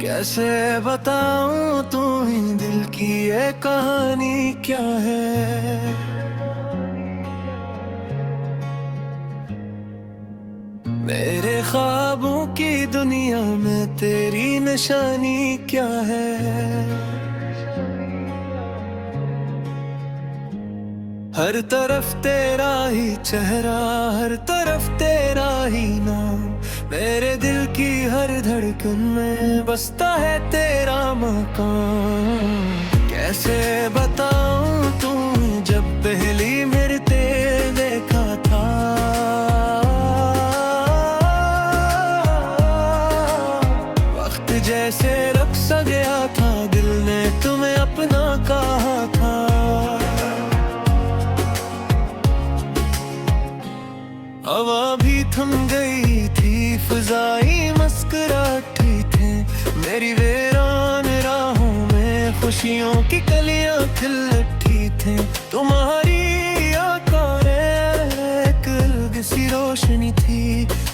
कैसे बताऊं तुम्हें दिल की ये कहानी क्या है। मेरे ख्वाबों की दुनिया में तेरी निशानी क्या है। हर तरफ तेरा ही चेहरा, हर तरफ तेरा ही नाम। मेरे दिल की हर धड़कन में बसता है तेरा मकाम। कैसे बताऊं तुम्हें जब पहली मेरे तेरे देखा था। वक्त जैसे रुक सा गया था, दिल ने तुम्हें अपना कहा था। हवा भी थम गई थी, फिजाई मुस्कुराती थे। मेरी वीरान राहों में खुशियों की कलियां खिल उठी थी। तुम्हारी आंखों में एक अलग सी रोशनी थी,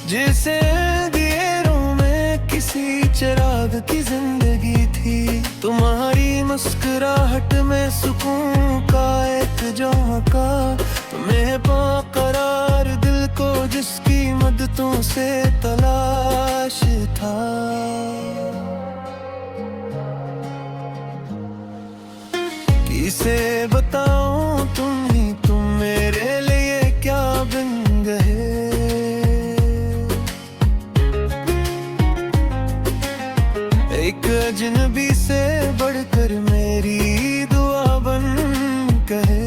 जिसे अंधेरों में किसी चिराग की जिंदगी थी। तुम्हारी मुस्कुराहट में सुकून का एक झोंका, तुम्हें बेकरार दिल को जिसकी मददों से तलाश था। किसे बताऊं तुम्हें, तुम मेरे लिए क्या बन गए। एक अजनबी से बढ़कर मेरी दुआ बन गए।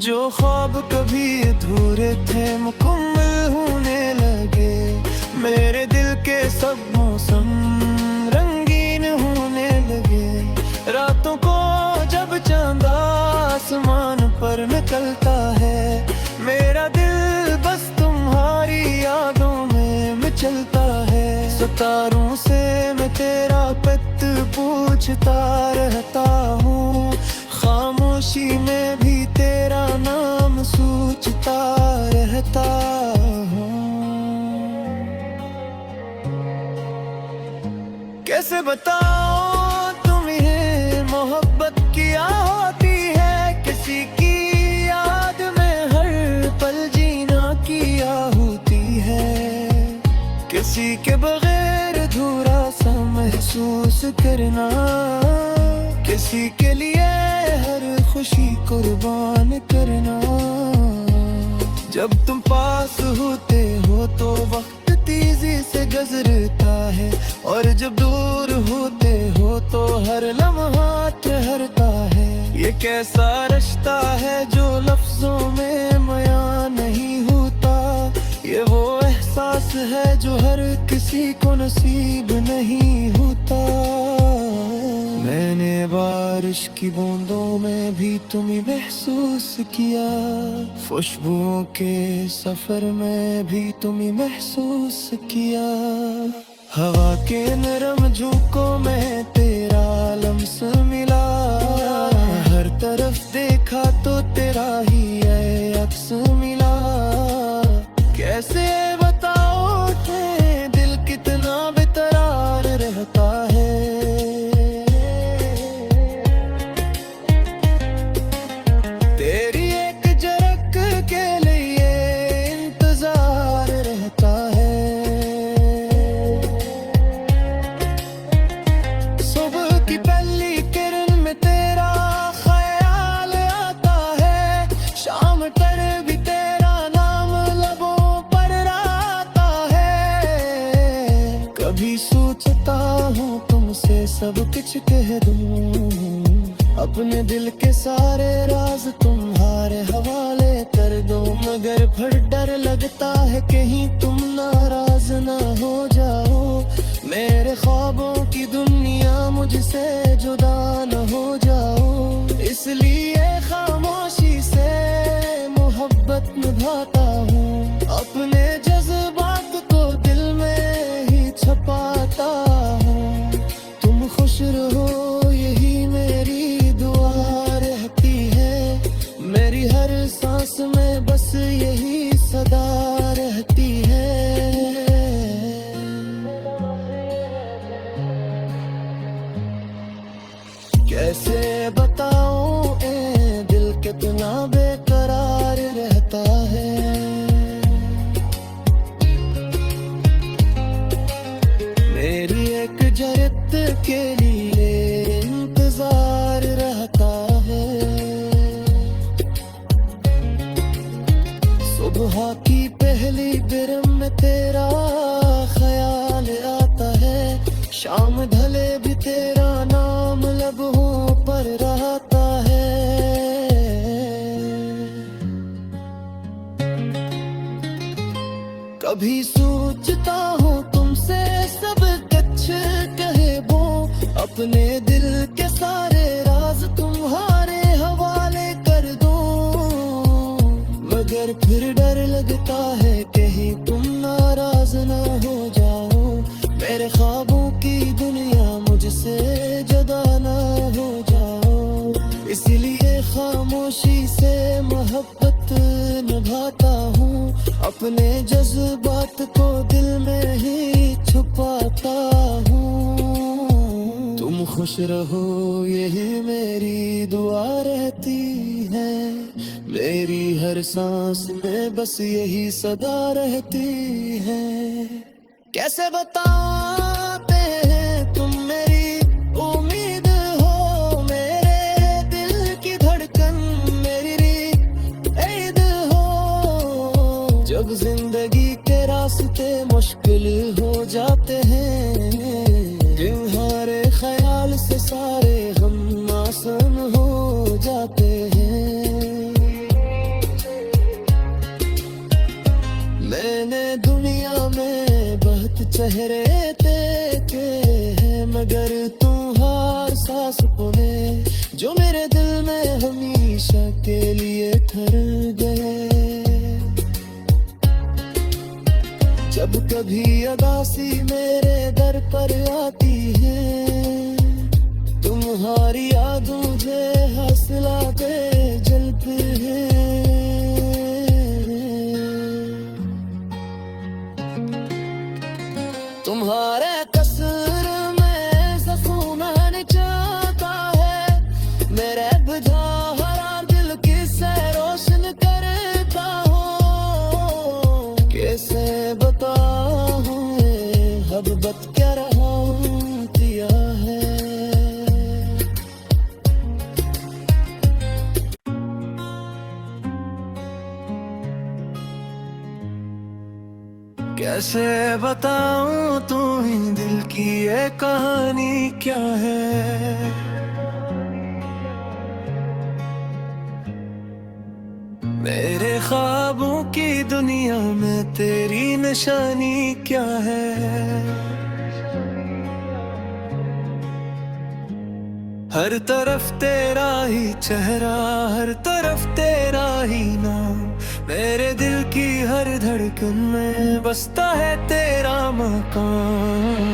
जो ख्वाब कभी अधूरे थे मुकम्मल होने लगे। मेरे दिल के सब मौसम रंगीन होने लगे। रातों को जब चांद आसमान पर निकलता है, मेरा दिल बस तुम्हारी यादों में मचलता है। सितारों से मैं तेरा पत पूछता रहता हूँ, खामोशी में भी तेरा नाम सोचता रहता हूँ। कैसे बताओ तुम्हें मोहब्बत क्या होती है। किसी की याद में हर पल जीना किया होती है। किसी के बगैर अधूरा सा महसूस करना, किसी के लिए हर खुशी कुर्बान करना। जब तुम पास होते हो तो वक्त तेजी से गुजरता है, और जब दूर होते हो तो हर लम्हा ठहरता है। ये कैसा रिश्ता है जो लफ्जों में बयां नहीं होता। ये वो एहसास है जो हर किसी को नसीब नहीं होता। मैंने बारिश की बूंदों में भी तुम्हें महसूस किया। खुशबुओं के सफर में भी तुम्हें महसूस किया। हवा के नरम झोंकों में तेरा लम्स मिला। हर तरफ देखा तो तेरा ही अक्स मिला। कैसे बताओ कि दिल कितना बेकरार रहता है। तेरी एक झलक के लिए इंतजार रहता है। सुबह की पहली किरण में तेरा ख्याल आता है। शाम पर भी तेरा नाम लबों पर आता है। कभी सोचता हूँ तुमसे सब कुछ कह दूँ, अपने दिल के सारे राज तुम्हारे हवाले कर दो। मगर फिर डर लगता है कहीं तुम नाराज ना हो जाओ। मेरे ख्वाबों की दुनिया मुझसे जुदा न हो जाओ। इसलिए खामोशी से मोहब्बत निभाता हूँ। अपने जज्बात को दिल में ही छुपाता हूँ। तुम खुश रहो यही मेरी दुआ रहती है। मेरी हर सांस में बस यही सदा रहती है। सुबह की पहली बिरम में तेरा ख्याल आता है, शाम ढले भी तेरा नाम लबों पर रहता है। कभी सोचता हूँ तुमसे सब कुछ कहे वो, अपने दिल के सारे राज तुम्हारे हवाले कर दूं, मगर फिर डर लगता है कहीं तुम नाराज न हो जाओ, मेरे ख्वाबों की दुनिया मुझसे जुदा न हो जाओ। इसलिए खामोशी से मोहब्बत निभाता हूँ, अपने जज्बात को दिल में ही छुपाता हूँ। तुम खुश रहो यही मेरी दुआ रहती है, मेरी हर सांस में बस यही सदा रहती है। कैसे बताते हैं तुम मेरी उम्मीद हो, मेरे दिल की धड़कन मेरी ईद हो। जब जिंदगी के रास्ते मुश्किल हो जाते हैं, तुम्हारे ख्याल से सारे हम आसान हो जाते हैं। मैंने दुनिया में बहुत चेहरे देखे हैं, मगर तुम हर सांस पुने जो मेरे दिल में हमेशा के लिए ठहर गए। जब कभी उदासी मेरे दर पर आती है, तुम्हारी यादों मुझे हौसला दे जलते हैं। तुम्हारे कसूर में सुकून चाहता है, मेरे बुझा हरा दिल किसे रोशन करता हूँ। कैसे बताऊँ मोहब्बत क्या रहा किया है। कैसे बताऊं तुम्हें दिल की ये कहानी क्या है। मेरे ख्वाबों की दुनिया में तेरी निशानी क्या है। हर तरफ तेरा ही चेहरा, हर तरफ तेरा ही नाम, मेरे दिल की हर धड़कन में बसता है तेरा मकाम।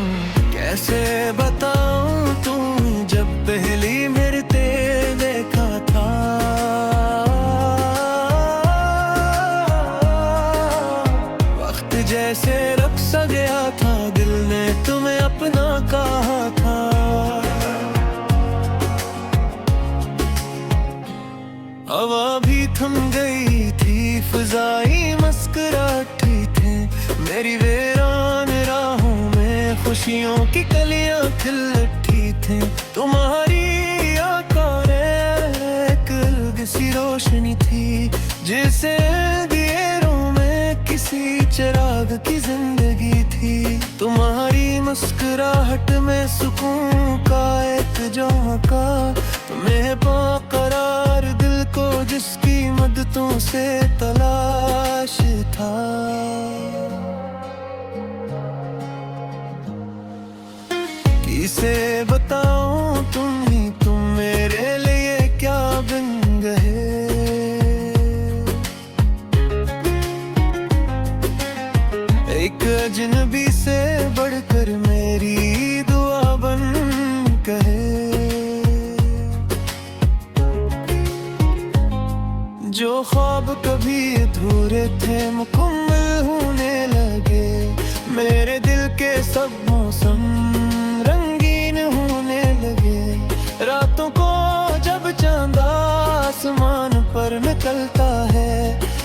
कैसे बताऊं तुम्हें जब पहली मेरे ते देखा था, वक्त जैसे रुक सा गया था, दिल ने तुम्हें अपना कहा था। हवा भी थम गई थी, फिजाई मुस्कुराती थे, मेरी वीरान राहों में खुशियों की कलियां खिल उठी थी। तुम्हारी आंखों में एक अलग सी रोशनी थी, जिसे अंधेरों में किसी चिराग की जिंदगी थी। तुम्हारी मुस्कुराहट में सुकून का एक झोंका, तुम्हें बेकरार दिल को जिसकी मददों से तलाश था। किसे बताऊं तुम मेरे लिए क्या बन गए। एक अजनबी से बढ़कर मेरी दुआ बन गए। जो ख्वाब कभी अधूरे थे मुकम्मल होने लगे, मेरे दिल के सब मौसम रंगीन होने लगे। रातों को जब चांद आसमान पर निकलता है,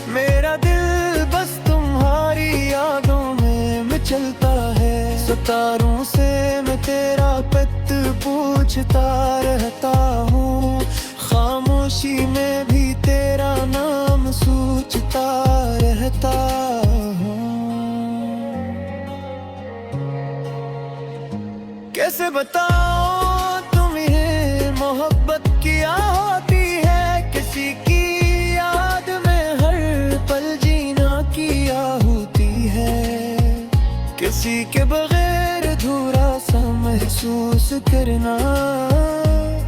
मेरा दिल बस तुम्हारी यादों में मचलता है। सितारों से मैं तेरा पत पूछता रहता हूँ, खामोशी में भी तेरा नाम सोचता रहता रहता हूँ। कैसे बताओ तुम्हें मोहब्बत क्या होती है, किसी की याद में हर पल जीना किया होती है, किसी के बगैर अधूरा सा महसूस करना,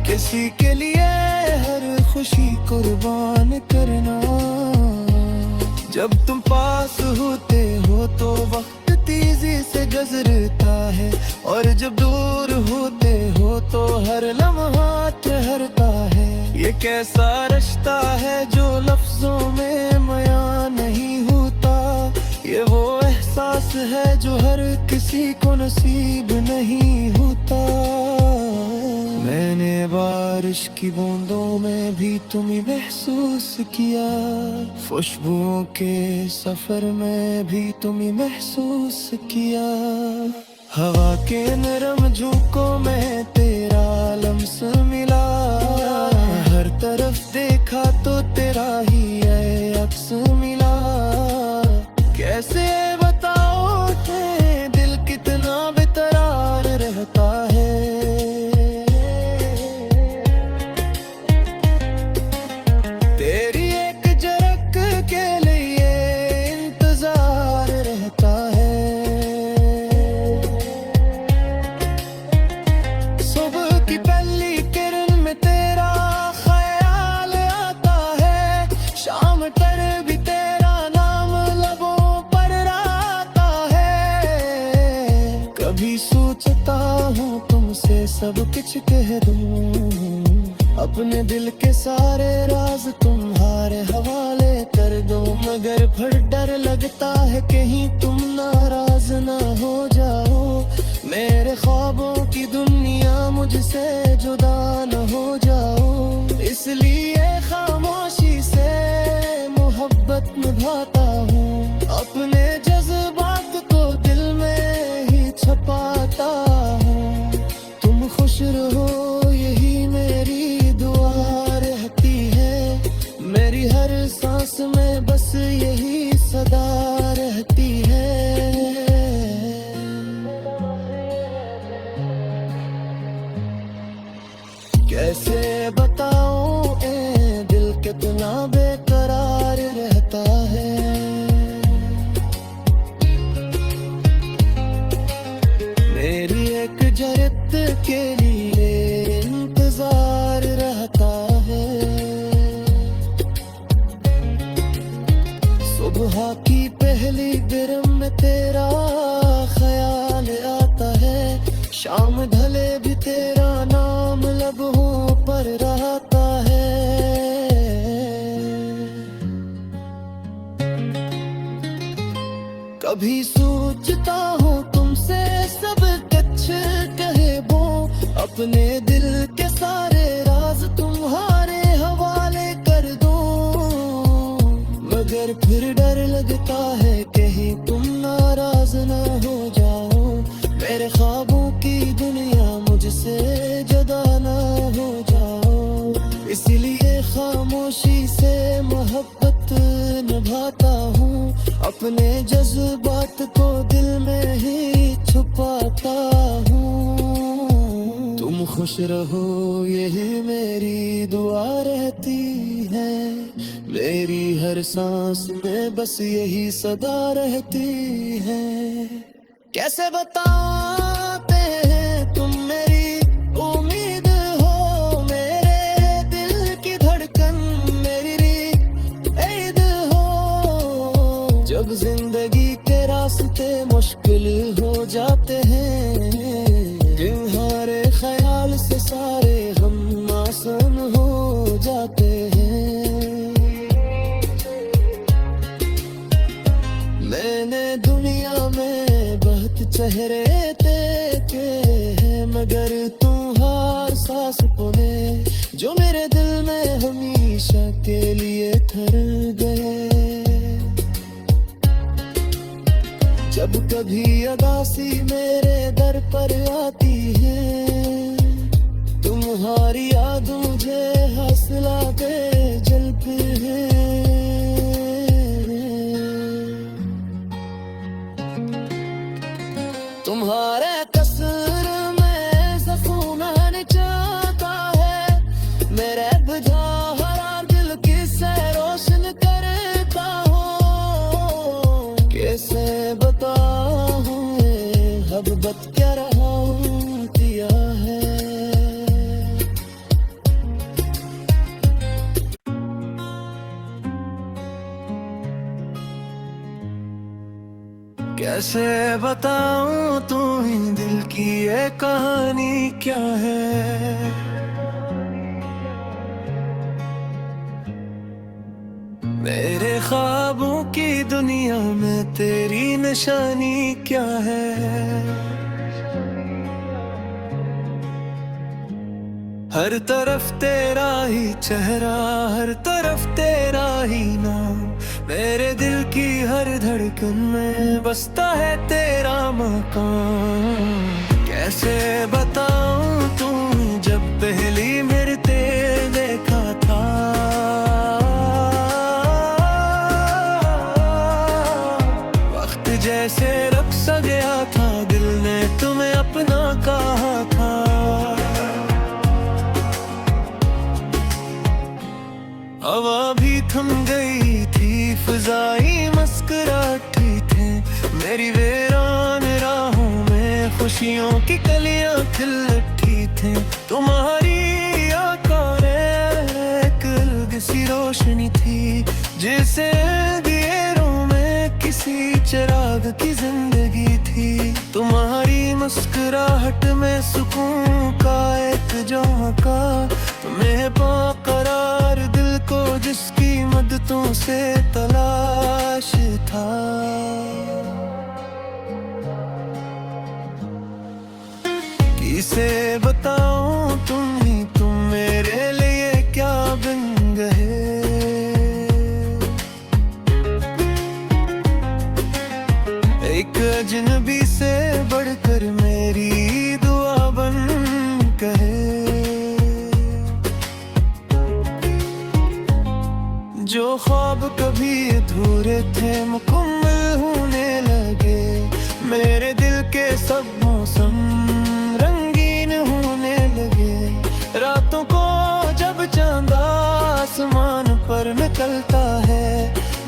किसी के लिए हर खुशी कुर्बान करना। जब तुम पास होते हो तो वक्त तेजी से गुजरता है, और जब दूर होते हो तो हर लम्हा ठहरता है। ये कैसा रिश्ता है जो लफ्जों में बयां नहीं होता, ये वो एहसास है जो हर किसी को नसीब नहीं होता। मैंने बारिश की बूंदों में भी तुम्हें महसूस किया, खुशबुओं के सफर में भी तुम्हें महसूस किया, हवा के नरम झोंकों में तेरा लम्स मिला, हर तरफ देखा तो तेरा ही अक्स मिला। कैसे बताओ कि दिल कितना बेकरार रहता है, तेरी एक झलक के लिए इंतजार रहता है। सुबह की पहली किरण में तेरा ख्याल आता है, शाम तर भी तेरा नाम लबों पर आता है। कभी सोचता हूँ तुमसे सब कुछ कह दूँ, अपने दिल के सारे राज तुम्हारे हवाले कर दो, मगर फिर डर लगता है कहीं तुम नाराज ना हो जाओ, मेरे ख्वाबों की दुनिया मुझसे जुदा न हो जाओ। इसलिए खामोशी से मोहब्बत निभाता हूँ, अपने जज्बात को दिल में ही छुपाता हूँ। तुम खुश रहो यही मेरी दुआ रहती है, मेरी हर सांस में बस यही सदा रहती है। कैसे बताऊं ए दिल कितना बेकरार रहता है, मेरी एक जरत के लिए इंतजार रहता है। सुबह की पहली किरण में तेरा ख्याल आता है, शाम ढले भी तेरा नाम लबों पर रहता है। कभी सोचता हूँ तुमसे सब कुछ कहे वो, अपने दिल के सारे राज तुम्हारे हवाले कर दो, मगर फिर डर लगता है कहीं तुम नाराज ना हो जाओ, मेरे ख्वाबों की दुनिया मुझसे जुदा ना हो जाओ। इसलिए खामोशी से मोहब्बत निभाता हूँ, अपने जज्बात को दिल में ही छुपाता हूँ। तुम खुश रहो यही मेरी दुआ रहती है, मेरी हर सांस में बस यही सदा रहती है। कैसे बताते हैं तुम मेरी उम्मीद हो, मेरे दिल की धड़कन मेरी ईद हो। जब जिंदगी के रास्ते मुश्किल हो जाते हैं, तुम्हारे ख्याल से सारे हम आसान हो जाते हैं। मैंने दुनिया में बहुत चेहरे देखे हैं, मगर तुम हर सांस पुने जो मेरे दिल में हमेशा के लिए ठहर गए। जब कभी अदासी मेरे दर पर आती है, तुम्हारी याद मुझे हौसला दे जलती है। कैसे बताऊं तुम्हें दिल की ये कहानी क्या है। मेरे ख्वाबों की दुनिया में तेरी निशानी क्या है। हर तरफ तेरा ही चेहरा, हर तरफ तेरा ही नाम, मेरे दिल की हर धड़कन में बसता है तेरा मकाम। कैसे बताऊं तुम्हें जब पहली मेरे तेरे देखा था, वक्त जैसे रुक सा गया था, दिल ने तुम्हें अपना कहा था। हवा भी थम गई थी, फिजाई मुस्कुराती थे, मेरी वीरान राहों में खुशियों की कलियां खिल उठी थी। तुम्हारी आंखों में एक अलग सी रोशनी थी, जिसे अंधेरों में किसी चिराग की जिंदगी थी। तुम्हारी मुस्कुराहट में सुकून का एक झोंका, तुम्हें बेकरार दिल को जिसकी मददों से तलाश था। किसे बताऊं तुम्हें, तुम मेरे लिए क्या बन गए। एक अजनबी से बढ़कर मेरी दुआ बन गए। जो ख्वाब कभी अधूरे थे मुकम्मल होने लगे, मेरे दिल के सब मौसम रंगीन होने लगे। रातों को जब चांद आसमान पर निकलता है,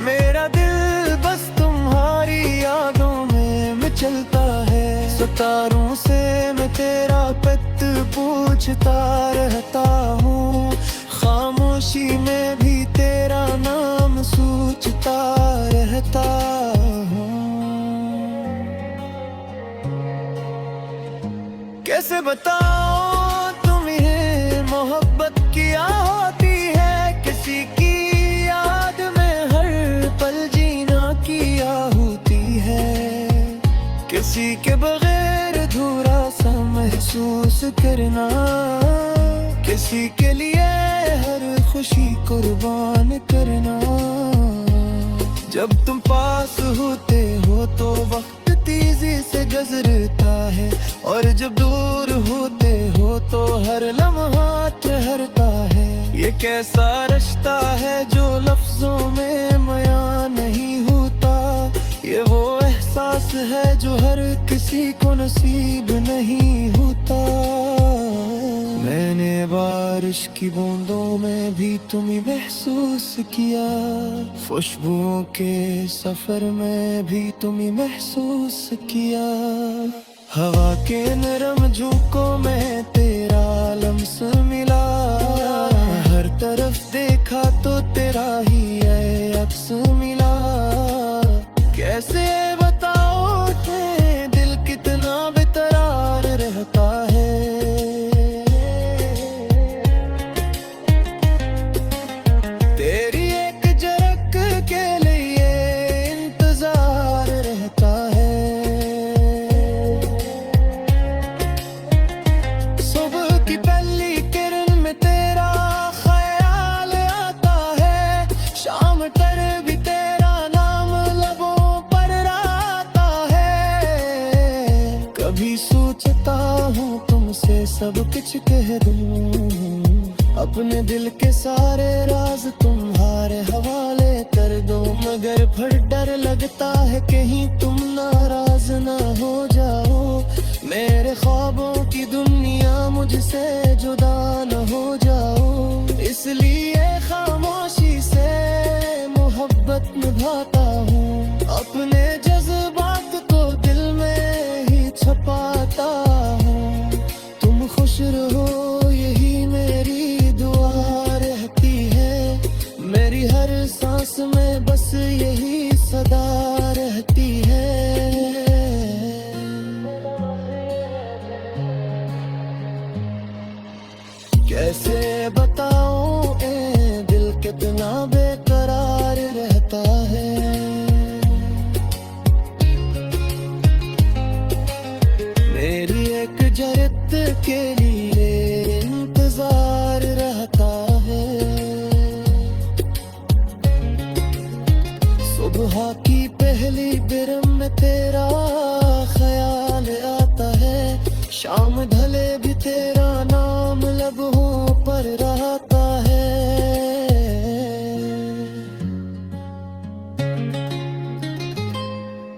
मेरा दिल बस तुम्हारी यादों में मचलता है। सितारों से मैं तेरा पत पूछता रहता हूँ, खामोशी में भी तेरा नाम सोचता रहता हूँ। कैसे बताओ तुम्हें मोहब्बत क्या होती है, किसी की याद में हर पल जीना किया होती है। किसी के बगैर अधूरा सा महसूस करना, किसी के लिए हर खुशी कुर्बान करना। जब तुम पास होते हो तो वक्त तेजी से गुजरता है, और जब दूर होते हो तो हर लम्हा ठहरता है। ये कैसा रिश्ता है जो लफ्जों में बयां नहीं होता, ये वो एहसास है जो हर किसी को नसीब नहीं होता। मैंने बारिश की बूंदों में भी तुम्हें महसूस किया, खुशबुओं के सफर में भी तुम्हें महसूस किया। हवा के नरम झोंकों में तेरा लम्स मिला, हर तरफ देखा तो तेरा ही अक्स मिला। कैसे बताओ कि दिल कितना बेकरार रहता है। कभी सोचता हूँ तुमसे सब कुछ कह दूँ, अपने दिल के सारे राज तुम्हारे हवाले कर दो। मगर फिर डर लगता है कहीं तुम नाराज ना हो जाओ, मेरे ख्वाबों की दुनिया मुझसे जुदा न हो जाओ। इसलिए खामोशी से मोहब्बत निभाता हूँ, अपने जज्बात को दिल में ही छुपाता हूँ। तुम खुश रहो यही मेरी दुआ रहती है, मेरी हर सांस में बस यही सदा रहती है। कैसे बताऊं ए दिल कितना बेकरार रहता है। मेरी एक जरत के लिए इंतजार रहता है। सुबह की पहली बिरम में तेरा ख्याल आता है। शाम ढले भी तेरा नाम लबों पर रहता है।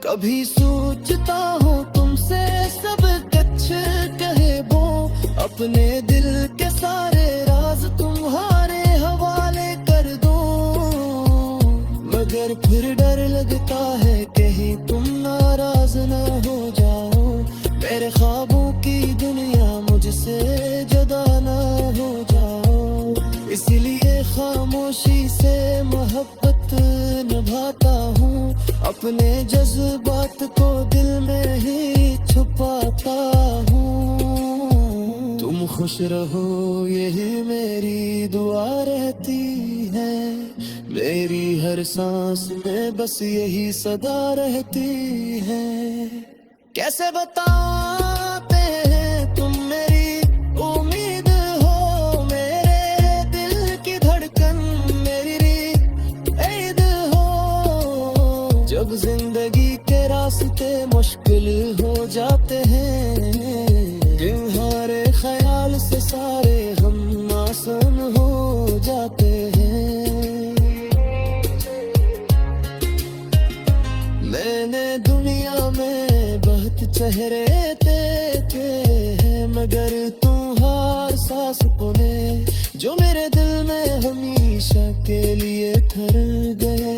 कभी सोचता हूँ तुमसे सब कुछ कहे वो, अपने दिल के सारे राज तुम्हारे हवाले कर दूं। मगर फिर डर लगता है कहीं तुम नाराज न हो जाओ। मेरे ख्वाबों की दुनिया मुझसे जुदा न हो जाओ। इसलिए खामोशी से मोहब्बत निभाता हूँ। अपने जज्बात को दिल में ही छुपाता हूँ। तुम खुश रहो यही मेरी दुआ रहती है। मेरी हर सांस में बस यही सदा रहती है। कैसे बताते हैं तुम मेरी उम्मीद हो, मेरे दिल की धड़कन मेरी ईद हो। जब जिंदगी के रास्ते मुश्किल हो जाते हैं, तुम्हारे ख्याल से सारे हम आसान हो जाते हैं। मैंने दुनिया में बहुत चेहरे देखे हैं, मगर तुम हर सांस पुने जो मेरे दिल में हमेशा के लिए ठहर गए।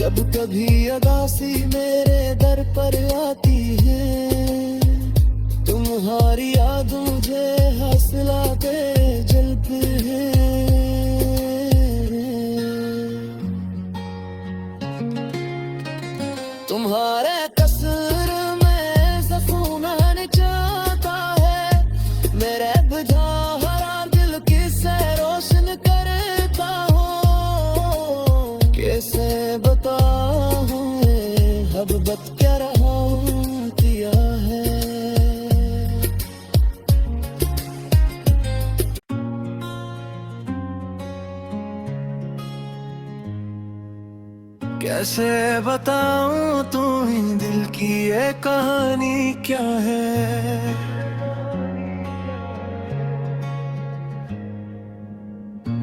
जब कभी उदासी मेरे दर पर आती है, तुम्हारी याद मुझे हौसला दे जलते हैं। तुम्हारे कसूर में सुकून चाहता है। मेरे बुझा हरा दिल किसे रोशन करता हूँ। कैसे बताऊँ मोहब्बत क्या रहा किया है। कैसे बताऊं तुम्हें दिल की ये कहानी क्या है।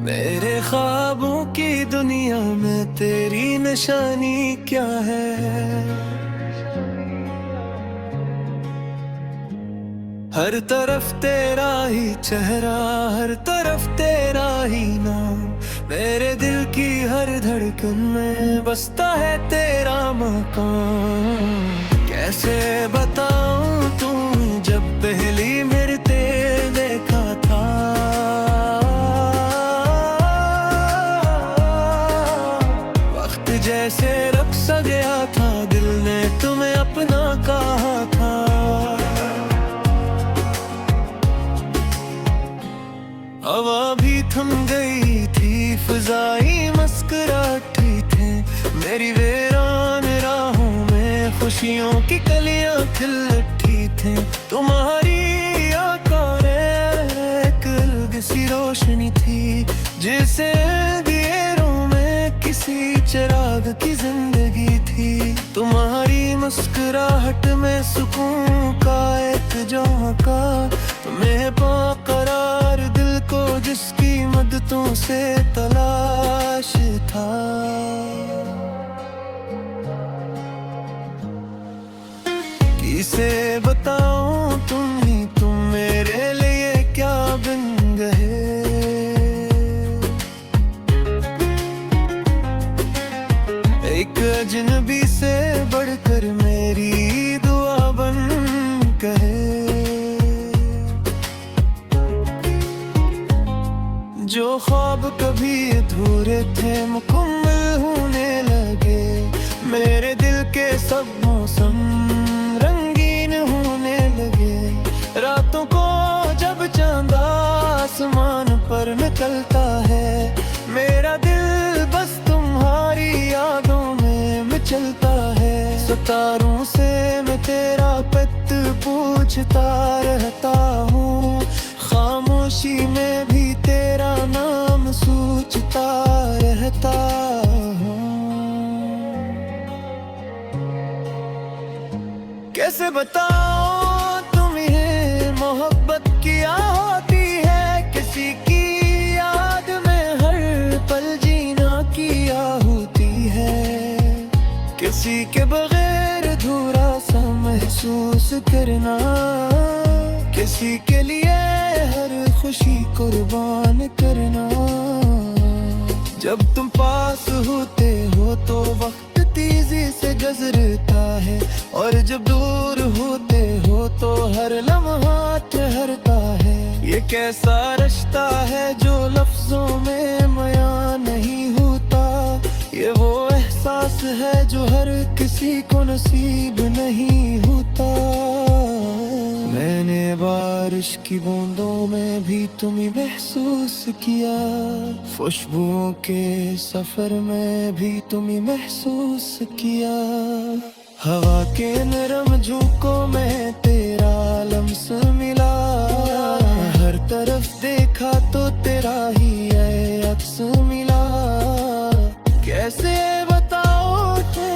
मेरे ख्वाबों की दुनिया में तेरी निशानी क्या है। हर तरफ तेरा ही चेहरा, हर तरफ तेरा ही नाम। मेरे दिल की हर धड़कन में बसता है तेरा मकाम। कैसे बताऊं तुम जब पहली मेरे तेरे देखा था। वक्त जैसे रख सा गया था, दिल ने तुम्हें अपना कहा था। हवा भी थम गई थी, फिजाई मुस्कुराती थे। मेरी वीरान राहों में खुशियों की कलियां खिल उठी थी। तुम्हारी आंखों में एक अलग सी रोशनी थी, जिसे अंधेरों में किसी चिराग की जिंदगी थी। तुम्हारी मुस्कुराहट में सुकून का एक झोंका, तुम्हें बेकरार दिल को जिसकी मददों से तलाश था। किसे बताऊं तुम मेरे लिए क्या बन गए। एक अजनबी से बढ़कर मेरी दुआ बन गए। जो ख्वाब कभी अधूरे थे मुकम्मल होने लगे। मेरे दिल के सब मौसम रंगीन होने लगे। रातों रातों को जब चांद आसमान पर निकलता है, मेरा दिल बस तुम्हारी यादों में मचलता है। सितारों से मैं तेरा पत पूछता रहता हूँ, खामोशी में भी तेरा नाम सोचता रहता हूँ। कैसे बताओ तुम्हें मोहब्बत क्या होती है, किसी की याद में हर पल जीना किया होती है, किसी के बगैर अधूरा सा महसूस करना, किसी के लिए हर खुशी कुर्बान करना। जब तुम पास होते हो तो वक्त तेजी से गुजरता है, और जब दूर होते हो तो हर लम्हा ठहरता है। ये कैसा रिश्ता है जो लफ्जों में बयां नहीं होता, ये वो एहसास है जो हर किसी को नसीब नहीं होता। मैंने बारिश की बूंदों में भी तुम्हें महसूस किया, खुशबुओं के सफर में भी तुम्हें महसूस किया, हवा के नरम झोंकों में तेरा लम्स मिला, हर तरफ देखा तो तेरा ही अक्स मिला। कैसे बताओ कि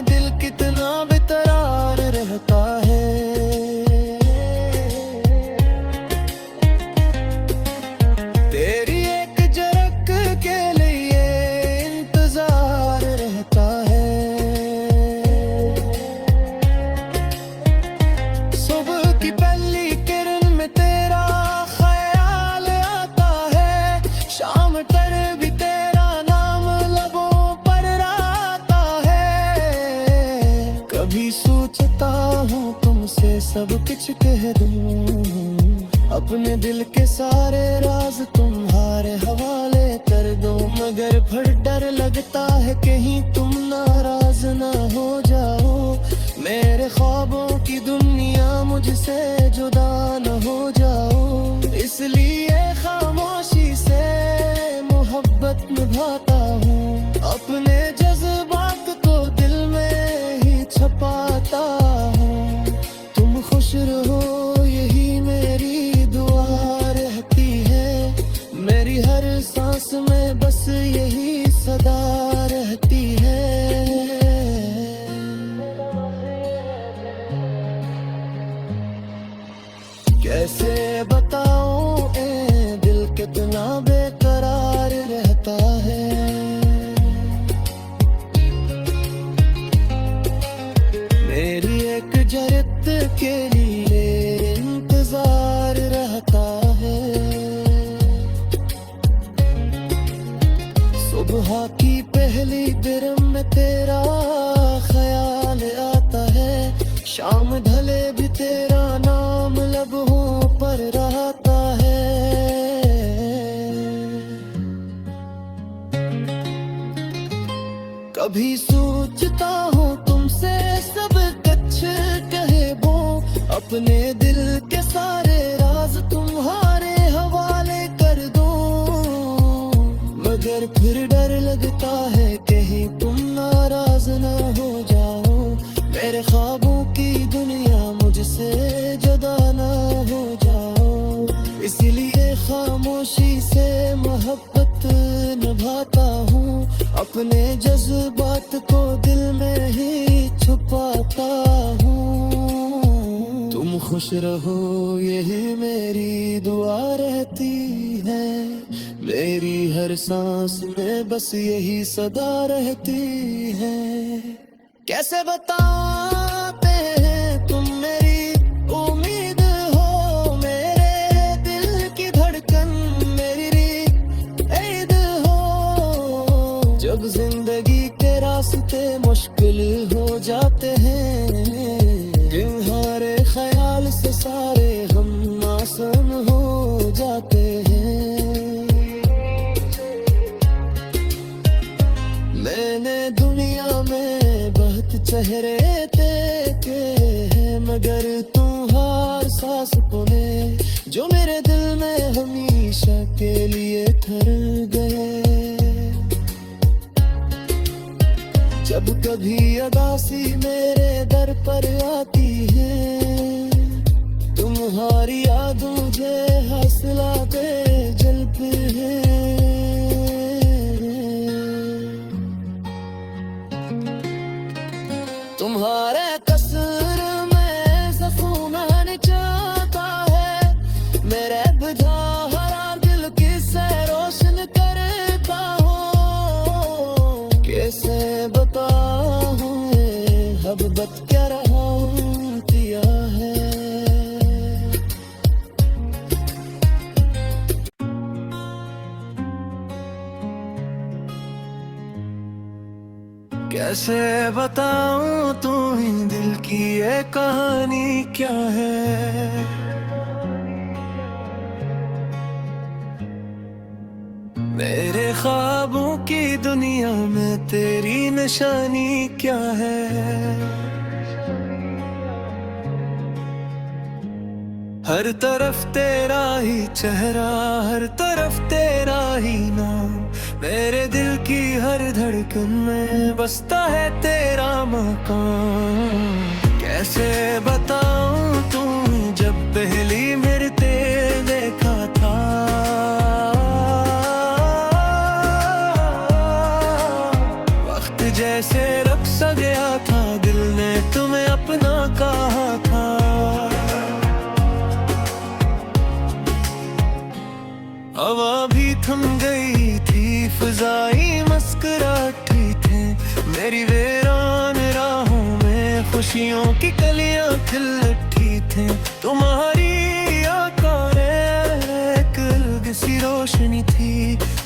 दिल कितना बेकरार रहता है, तेरी एक झलक के लिए इंतजार रहता है। सुबह की पहली किरण में तेरा ख्याल आता है, शाम तर भी तेरा नाम लबों पर आता है। कभी सोचता हूँ तुमसे सब कुछ कह दूँ, अपने दिल के सारे राज तुम्हारे हवाले कर दो, मगर फिर डर लगता है कहीं तुम नाराज ना हो जाओ, मेरे ख्वाबों की दुनिया मुझसे जुदा न हो जाओ। इसलिए खामोशी से मोहब्बत निभाता हूँ, अपने जज्बात को दिल में ही छुपाता हूँ। तुम खुश रहो यही मेरी दुआ रहती है, मेरी हर सांस में बस यही सदा रहती है। कैसे बताऊं ए दिल कितना बेकरार रहता है, मेरी एक जरत के लिए इंतजार रहता है। सुबह की पहली किरण में तेरा ख्याल आता है, शाम ढले भी तेरा नाम लबों पर रहता है। कभी सोचता हूँ तुमसे सब कुछ कहे वो, अपने दिल के सारे राज तुम्हारे हवाले कर दो, मगर फिर डर लगता है कहीं तुम नाराज न हो जाओ, मेरे ख्वाबों की दुनिया मुझसे जुदा न हो जाओ। इसीलिए खामोशी से मोहब्बत निभाता हूँ, अपने जज्बात को दिल में ही छुपाता हूँ। तुम खुश रहो यही मेरी दुआ रहती है, मेरी हर सांस में बस यही सदा रहती है। कैसे बताते हैं तुम मेरी उम्मीद हो, मेरे दिल की धड़कन मेरी ईद हो। जब जिंदगी के रास्ते मुश्किल हो जाते हैं, तुम्हारे ख्याल से सारे हम आसान हो जाते हैं। मैंने दुनिया में बहुत चेहरे देखे हैं, मगर तुम हर सांस में ठहर गए। जब कभी उदासी मेरे दर पर आती है, तुम्हारी याद मुझे हौसला दे जलते हैं। तुम्हारे कसूर में सफूनन चाहता है, मेरे बुझा हरा दिल किसे रोशन करता हूँ। कैसे बताऊँ मोहब्बत क्या रहा दिया है। कैसे बताऊं तुम्हें दिल की ये कहानी क्या है। मेरे ख्वाबों की दुनिया में तेरी निशानी क्या है। हर तरफ तेरा ही चेहरा, हर तरफ तेरा ही नाम, मेरे दिल की हर धड़कन में बसता है तेरा मकाम। कैसे बताऊं तुम्हें जब पहली मेरे तेरे देखा था, वक्त जैसे रख सा गया था, दिल ने तुम्हें अपना कहा था। हवा भी थम गई थी, फिजाई मुस्कुराती थे, मेरी वीरान राहों में खुशियों की कलियां खिल उठी थी। तुम्हारी आंखों में एक अलग सी रोशनी थी,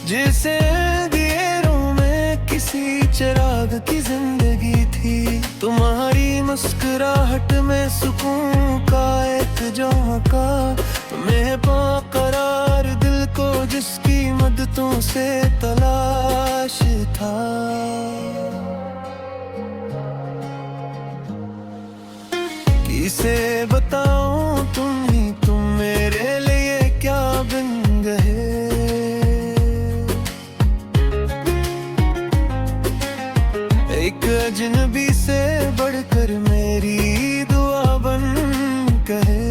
जिसे अंधेरों में किसी चिराग की जिंदगी थी। तुम्हारी मुस्कुराहट में सुकून का एक झोंका, तुम्हें बेकरार दिल को जिसकी मददों से तलाश था। किसे बताऊं तुम मेरे लिए क्या बन गए। एक अजनबी से बढ़कर मेरी दुआ बन गए।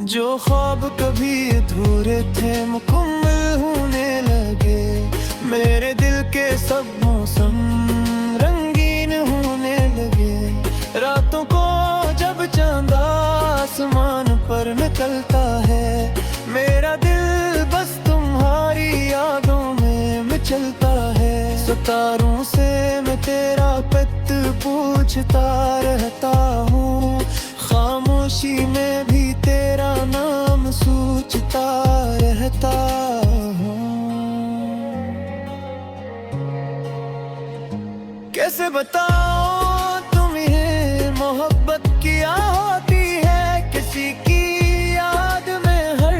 जो ख्वाब कभी अधूरे थे मुकम्मल होने लगे, मेरे दिल के सब मौसम रंगीन होने लगे। रातों को जब चांद आसमान पर निकलता है, मेरा दिल बस तुम्हारी यादों में मचलता है। सितारों से मैं तेरा पत पूछता रहता हूँ, खामोशी में भी तेरा नाम सोचता रहता हूँ। कैसे बताओ तुम्हें मोहब्बत क्या होती है। किसी की याद में हर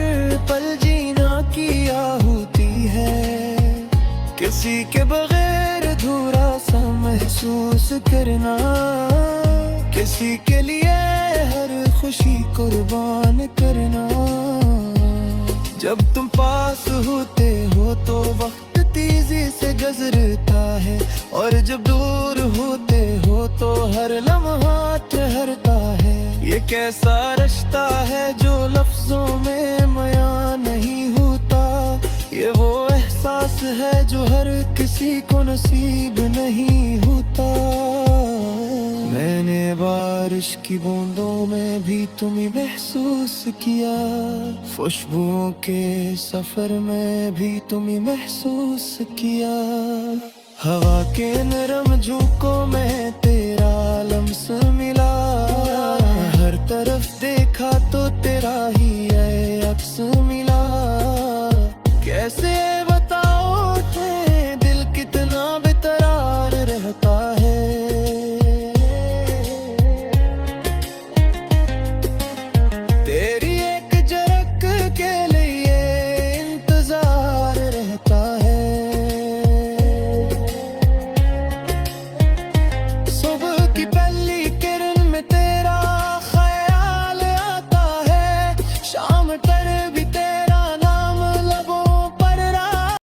पल जीना किया होती है, किसी के बगैर अधूरा सा महसूस करना, किसी के लिए हर खुशी कुर्बान करना। जब तुम पास होते हो तो वक्त तेजी से गुजरता है, और जब दूर होते हो तो हर लम्हा ठहरता है। ये कैसा रिश्ता है जो लफ्जों में बयां नहीं होता, ये वो एहसास है जो हर किसी को नसीब नहीं होता। मैंने बारिश की बूंदों में भी तुम्हें महसूस किया, खुशबुओं के सफर में भी तुम्हें महसूस किया। हवा के नरम झोंकों में तेरा लम्स